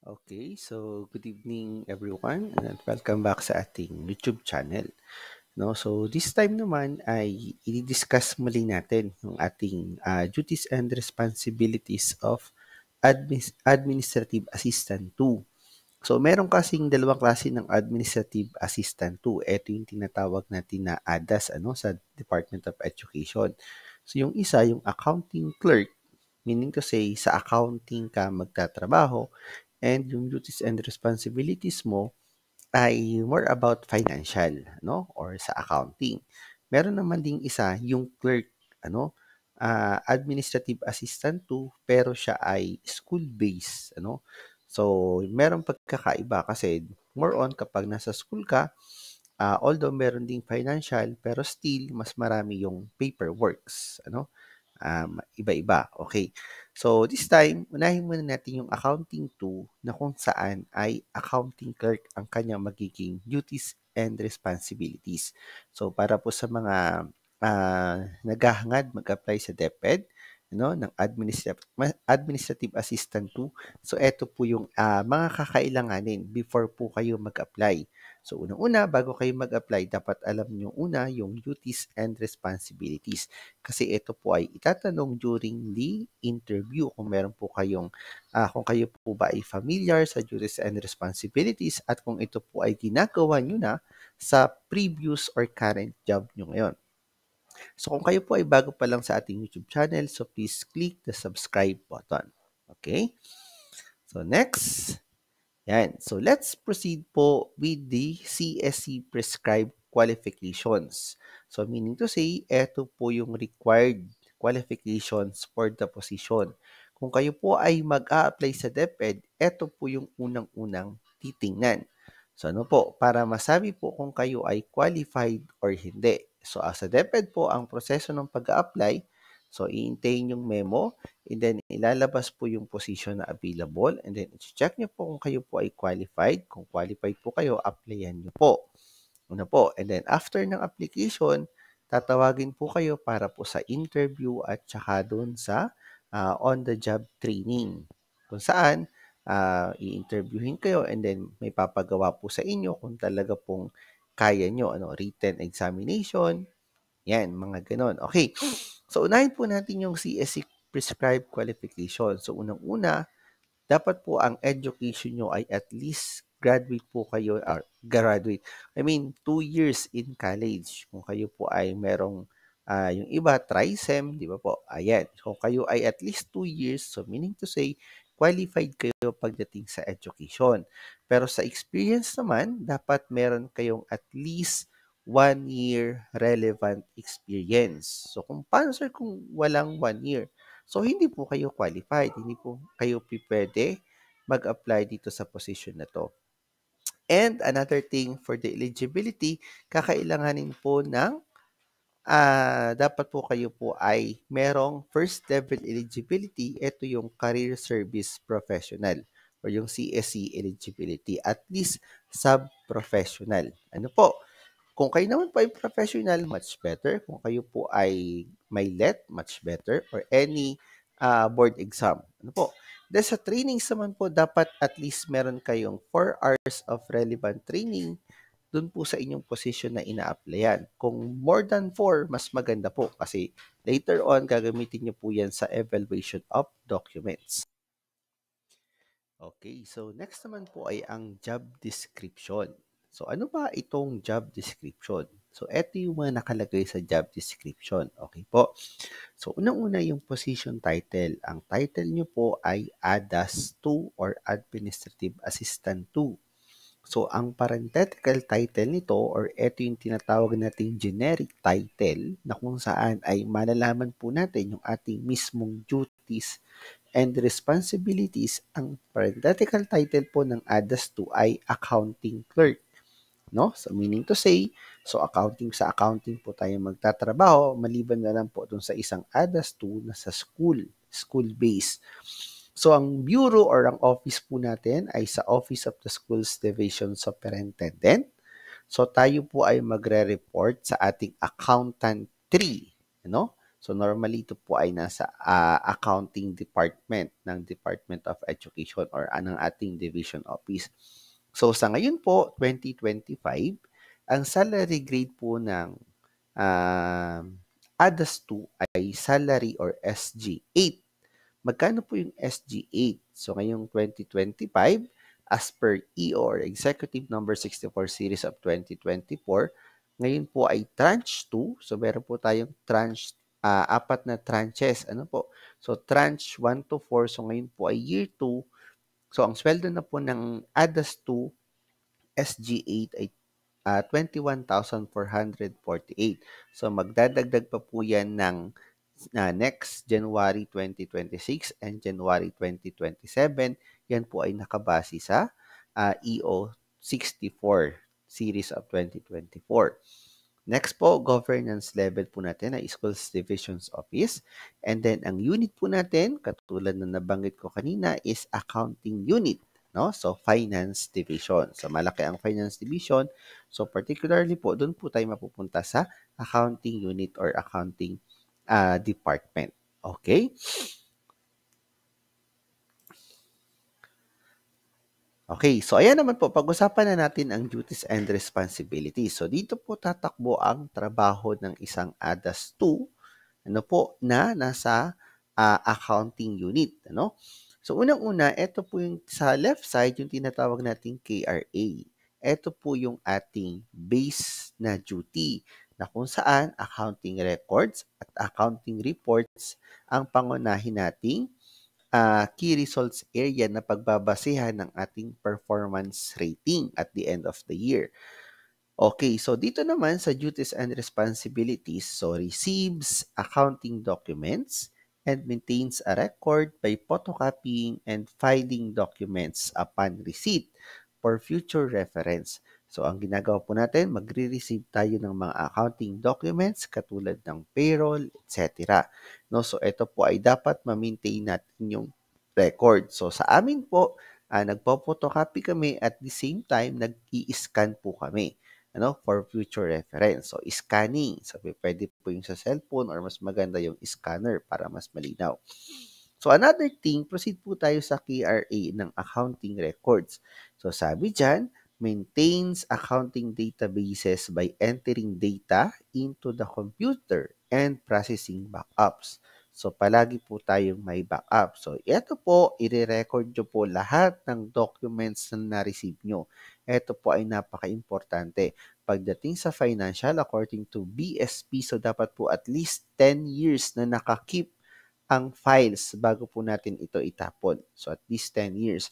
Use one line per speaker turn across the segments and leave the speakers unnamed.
Okay, so good evening everyone and welcome back sa ating YouTube channel. No, so this time naman ay i-discuss muli natin yung ating duties and responsibilities of administrative assistant 2. So meron kasing dalawang klase ng administrative assistant 2. Ito yung tinatawag natin na ADAS sa Department of Education. So yung isa, yung accounting clerk, meaning to say sa accounting ka magtatrabaho, and yung duties and responsibilities mo ay more about financial, or sa accounting. Meron naman ding isa, yung clerk, administrative assistant to, pero siya ay school-based, So, meron pagkakaiba kasi more on kapag nasa school ka, although meron ding financial, pero still, mas marami yung paperworks, iba-iba. Okay. So, this time, unahin muna natin yung accounting 2 na kung saan ay accounting clerk ang kanyang magiging duties and responsibilities. So, para po sa mga naghahangad mag-apply sa DepEd, ng administrative assistant 2. So, ito po yung mga kakailanganin before po kayo mag-apply. So, unang-una, bago kayo mag-apply, dapat alam nyo una yung duties and responsibilities. Kasi ito po ay itatanong during the interview kung kayo po ba ay familiar sa duties and responsibilities at kung ito po ay ginagawa nyo na sa previous or current job nyo ngayon. So kung kayo po ay bago pa lang sa ating YouTube channel, so please click the subscribe button. Okay? So next, yan. So let's proceed po with the CSC prescribed qualifications. So meaning to say, eto po yung required qualifications for the position. Kung kayo po ay mag-a-apply sa DepEd, eto po yung unang-unang titingnan. So ano po, para masabi po kung kayo ay qualified or hindi. So sa DepEd po, ang proseso ng pag-a-apply, so iintayin yung memo, and then ilalabas po yung position na available, and then i-check nyo po kung kayo po ay qualified. Kung qualified po kayo, applyan nyo po. Ano po? And then after ng application, tatawagin po kayo para po sa interview at saka doon sa on-the-job training. Kung saan, i-interviewin kayo and then may papagawa po sa inyo kung talaga pong kaya nyo, written examination, yan, mga ganon. Okay, so unahin po natin yung CSC prescribed qualification. So unang-una, dapat po ang education nyo ay at least graduate po kayo or graduate. I mean, 2 years in college. Kung kayo po ay merong yung iba, TRISEM, di ba po? Ayan. Kung kayo ay at least 2 years, so meaning to say, qualified kayo pagdating sa education. Pero sa experience naman, dapat meron kayong at least 1 year relevant experience. So, kung paano sir kung walang 1 year? So, hindi po kayo qualified. Hindi po kayo pwede mag-apply dito sa position na to. And another thing for the eligibility, kakailanganin po ng dapat po kayo po ay merong first level eligibility. Ito yung Career Service Professional or yung CSC eligibility. At least sub-professional. Ano po? Kung kayo naman po ay professional, much better. Kung kayo po ay may LET, much better. Or any board exam. Ano po? Dahil sa trainings naman po, dapat at least meron kayong 4 hours of relevant training dun po sa inyong position na ina-applyan. Kung more than 4, mas maganda po kasi later on, gagamitin nyo po yan sa evaluation of documents. Okay, so next naman po ay ang job description. So ano ba itong job description? So ito yung mga nakalagay sa job description. Okay po. So unang-una yung position title. Ang title nyo po ay ADAS 2 or Administrative Assistant 2. So ang parenthetical title nito or ito yung tinatawag nating generic title na kung saan ay malalaman po natin yung ating mismong duties and responsibilities. Ang parenthetical title po ng ADAS 2 ay accounting clerk. No? So meaning to say, so sa accounting po tayo magtatrabaho, maliban na lang po dun sa isang ADAS 2 na sa school-based. So ang bureau or ang office po natin ay sa Office of the Schools Division Superintendent. So tayo po ay magre-report sa ating accountant 3, So normally ito po ay nasa accounting department ng Department of Education or ng ating division office. So sa ngayon po, 2025, ang salary grade po ng um, ADAS 2 ay salary or SG8. Magkano po yung SG8? So ngayong 2025, as per EO or Executive Number 64 Series of 2024, ngayon po ay tranche 2. So meron po tayong tranche, apat na tranches. Ano po? So tranche 1 to 4. So ngayon po ay year 2. So ang sweldo na po ng ADAS 2 SG8 ay 21,448. So magdadagdag pa po yan ng next January 2026 and January 2027. Yan po ay nakabase sa EO 64 series of 2024. Next po, governance level po natin ay Schools Divisions Office. And then, ang unit po natin, katulad na nabanggit ko kanina, is Accounting Unit. No? So, Finance Division. So, malaki ang Finance Division. So, particularly po, doon po tayo mapupunta sa Accounting Unit or Accounting Department. Okay? Okay, so ayan naman po, pag-usapan na natin ang duties and responsibilities. So dito po tatakbo ang trabaho ng isang ADAS 2, ano po, na nasa accounting unit, ano? So unang-una, ito po yung sa left side, yung tinatawag nating KRA. Ito po yung ating base na duty na kung saan accounting records at accounting reports ang pangunahin nating key results area na pagbabasehan ng ating performance rating at the end of the year. Okay, so dito naman sa duties and responsibilities, so receives accounting documents and maintains a record by photocopying and filing documents upon receipt for future reference. So ang ginagawa po natin, magre-receive tayo ng mga accounting documents katulad ng payroll, etc. No, so ito po ay dapat ma-maintain natin yung record. So sa amin po, nagpo-photocopy kami at the same time nag-i-scan po kami for future reference. So, scanning. So, pwede po yung sa cellphone or mas maganda yung scanner para mas malinaw. So, another thing, proceed po tayo sa KRA ng accounting records. So, sabi dyan, maintains accounting databases by entering data into the computer and processing backups. So, palagi po tayong may backup. So, ito po, i-record nyo po lahat ng documents na na-receive nyo. Ito po ay napaka-importante. Pagdating sa financial, according to BSP, so dapat po at least 10 years na nakakip ang files bago po natin ito itapon. So, at least 10 years.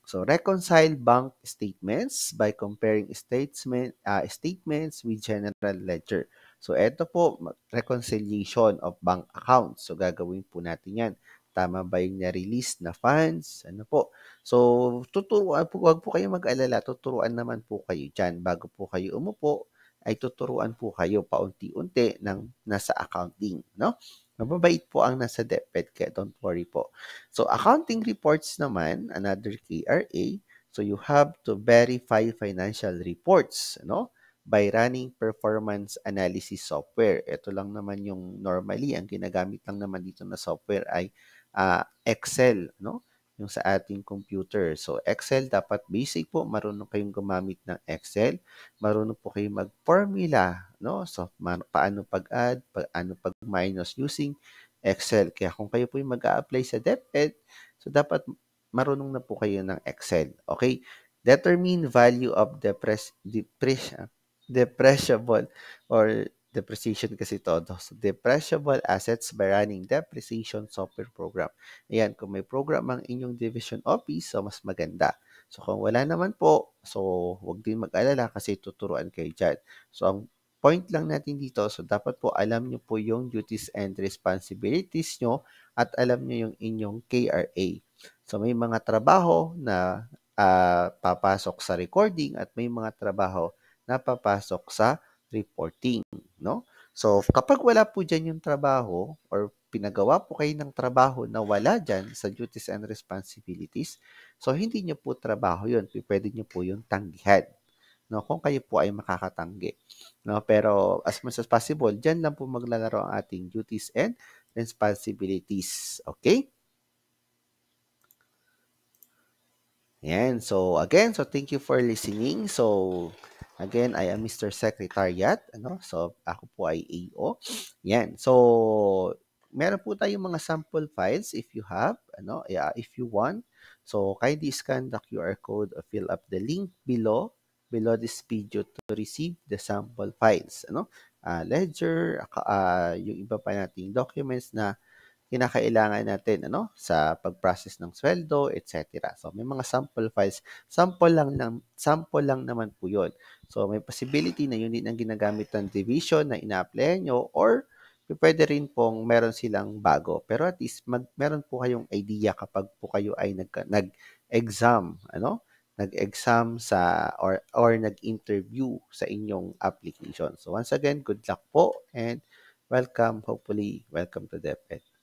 So, reconcile bank statements by comparing statements with general ledger. So, ito po, reconciliation of bank accounts. So, gagawin po natin yan. Tama ba yung na-release na funds? Ano po? So, wag po kayong mag-alala. Tuturuan naman po kayo dyan. Bago po kayo umupo, ay tuturuan po kayo paunti-unti ng nasa accounting. No? Mababait po ang nasa DepEd, kaya don't worry po. So, accounting reports naman, another KRA. So, you have to verify financial reports, by running performance analysis software. Ito lang naman yung normally, ang ginagamit lang naman dito na software ay Excel, yung sa ating computer. So, Excel, dapat basic po, marunong kayong gumamit ng Excel, marunong po kayong mag-formula, So, paano pag-add, paano pag-minus using Excel. Kaya kung kayo po yung mag-a-apply sa DepEd, so dapat marunong na po kayo ng Excel. Okay? Determine value of depreciable or depreciation kasi todo. So, depreciable assets by running depreciation software program. Ayan, kung may program ang inyong division office, so mas maganda. So, kung wala naman po, so huwag din mag-alala kasi tuturuan kayo dyan. So, ang point lang natin dito, so dapat po alam nyo po yung duties and responsibilities nyo at alam nyo yung inyong KRA. So, may mga trabaho na papasok sa recording at may mga trabaho na papasok sa reporting, So, kapag wala po dyan yung trabaho or pinagawa po kayo ng trabaho na wala dyan sa duties and responsibilities, so hindi nyo po trabaho yun. Pwede nyo po yung tanggihan. no, kung kayo po ay makakatanggi. No, pero as much as possible, diyan lang po maglalaro ang ating duties and responsibilities. Okay? Yan. So, again, so thank you for listening. So, again, I am Mr. Secretariat. Ano? So, ako po ay AO. Yan. So, meron po tayong mga sample files if you have, ano, yeah, if you want. So, kindly scan the QR code or fill up the link below this video to receive the sample files. Ano? Ledger, yung iba pa nating documents na kinakailangan natin ano sa pag-process ng sweldo, etc. So may mga sample files, sample lang naman po 'yon. So may possibility na yun din ang ginagamit ng division na ina-apply nyo or pwede rin pong meron silang bago. Pero at least meron po kayong idea kapag po kayo ay nag-exam, ano? Nag-exam sa or nag-interview sa inyong application. So once again, good luck po and welcome, hopefully, welcome to DepEd.